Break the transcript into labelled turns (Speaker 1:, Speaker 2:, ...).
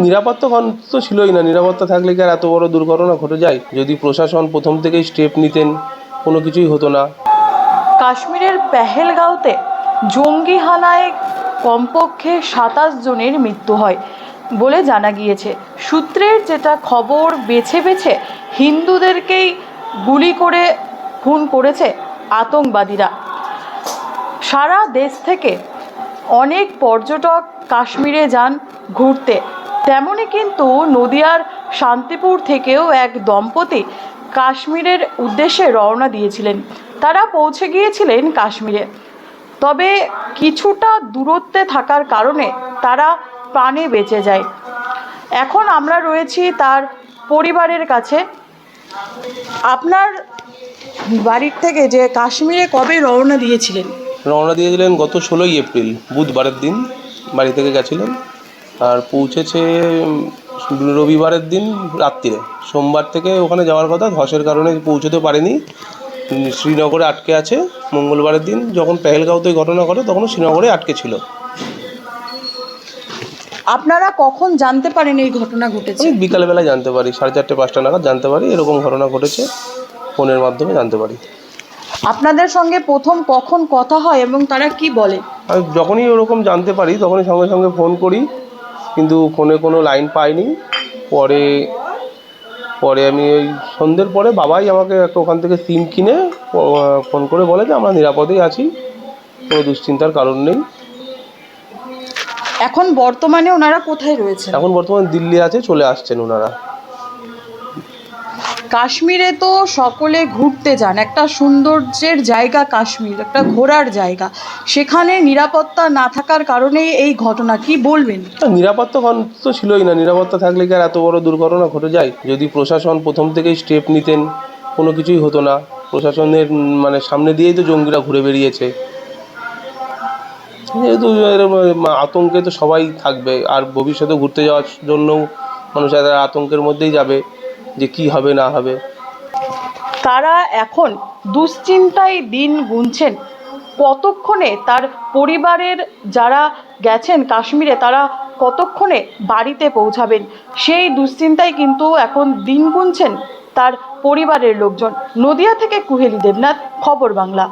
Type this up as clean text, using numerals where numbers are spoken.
Speaker 1: নিরাপত্তা তো ছিলই না। নিরাপত্তা থাকলে কি আর এত বড় দুর্ঘটনা ঘটে যায়? যদি প্রশাসন প্রথম থেকেই স্টেপ নিতেন কোনো কিছুই হতো না।
Speaker 2: কাশ্মীরের পেহেলগাঁওতে জঙ্গি হানায় কমপক্ষে ২৭ জনের মৃত্যু হয় বলে জানা গিয়েছে। সূত্রের যেটা খবর, বেছে বেছে হিন্দুদেরকেই গুলি করে খুন করেছে আতঙ্কবাদীরা। সারা দেশ থেকে অনেক পর্যটক কাশ্মীরে যান ঘুরতে। তেমনই কিন্তু নদিয়ার শান্তিপুর থেকেও এক দম্পতি কাশ্মীরের উদ্দেশ্যে রওনা দিয়েছিলেন। তারা পৌঁছে গিয়েছিলেন কাশ্মীরে, তবে কিছুটা দূরত্বে থাকার কারণে তারা প্রাণে বেঁচে যায়। এখন আমরা রয়েছি তার পরিবারের কাছে। আপনার বাড়ির থেকে যে কাশ্মীরে কবে রওনা দিয়েছিলেন?
Speaker 1: রওনা দিয়েছিলেন গত 16ই এপ্রিল, বুধবারের দিন বাড়ি থেকে গেছিলেন, আর পৌঁছেছে রবিবারের দিন রাত্রিরে। সোমবার থেকে ওখানে যাওয়ার কথা, ধসের কারণে পৌঁছতে পারেনি, শ্রীনগরে আটকে আছে। মঙ্গলবারের দিন যখন পেহেলগাঁওতে ঘটনা ঘটে তখনও শ্রীনগরে আটকে ছিল।
Speaker 2: আপনারা কখন জানতে পারেন এই ঘটনা ঘটেছে?
Speaker 1: আমি বিকালবেলা জানতে পারি, 4:30-5টা নাগাদ জানতে পারি এরকম ঘটনা ঘটেছে, ফোনের মাধ্যমে জানতে পারি।
Speaker 2: আপনাদের সঙ্গে প্রথম কখন কথা হয় এবং তারা কি বলে?
Speaker 1: আমি যখনই ওরকম জানতে পারি তখনই সঙ্গে সঙ্গে ফোন করি, কিন্তু ফোনে কোনো লাইন পাইনি। পরে আমি ওই সন্ধ্যের পরে বাবাই আমাকে একটা ওখান থেকে সিম কিনে ফোন করে বলে যে আমরা নিরাপদেই আছি, কোনো দুশ্চিন্তার কারণ নেই।
Speaker 2: এখন বর্তমানে ওনারা কোথায় রয়েছেন?
Speaker 1: এখন বর্তমানে দিল্লি আছে, চলে আসছেন ওনারা।
Speaker 2: কাশ্মীরে তো সকলে ঘুরতে যান, একটা সৌন্দর্যের জায়গা কাশ্মীর, একটা ঘোরার জায়গা। সেখানে নিরাপত্তা না থাকার কারণে এই ঘটনা, কি বলবেন?
Speaker 1: নিরাপত্তা তো ছিলই না। নিরাপত্তা থাকলে কি আর এত বড় দুর্ঘটনা ঘটে যায়? যদি প্রশাসন প্রথম থেকেই স্টেপ নিতেন কোনো কিছুই হতো না। প্রশাসনের সামনে দিয়েই তো জঙ্গিরা ঘুরে বেরিয়েছে। যেহেতু আতঙ্কে তো সবাই থাকবে, আর ভবিষ্যতে ঘুরতে যাওয়ার জন্যও মানুষ আতঙ্কের মধ্যেই যাবে যে কি হবে না হবে।
Speaker 2: তারা এখন দুশ্চিন্তায় দিন গুনছেন কতক্ষণে তার পরিবারের যারা গেছেন কাশ্মীরে তারা কতক্ষণে বাড়িতে পৌঁছাবেন, সেই দুশ্চিন্তায় কিন্তু এখন দিন গুনছেন তার পরিবারের লোকজন। নদিয়া থেকে কুহেলি দেবনাথ, খবর বাংলা।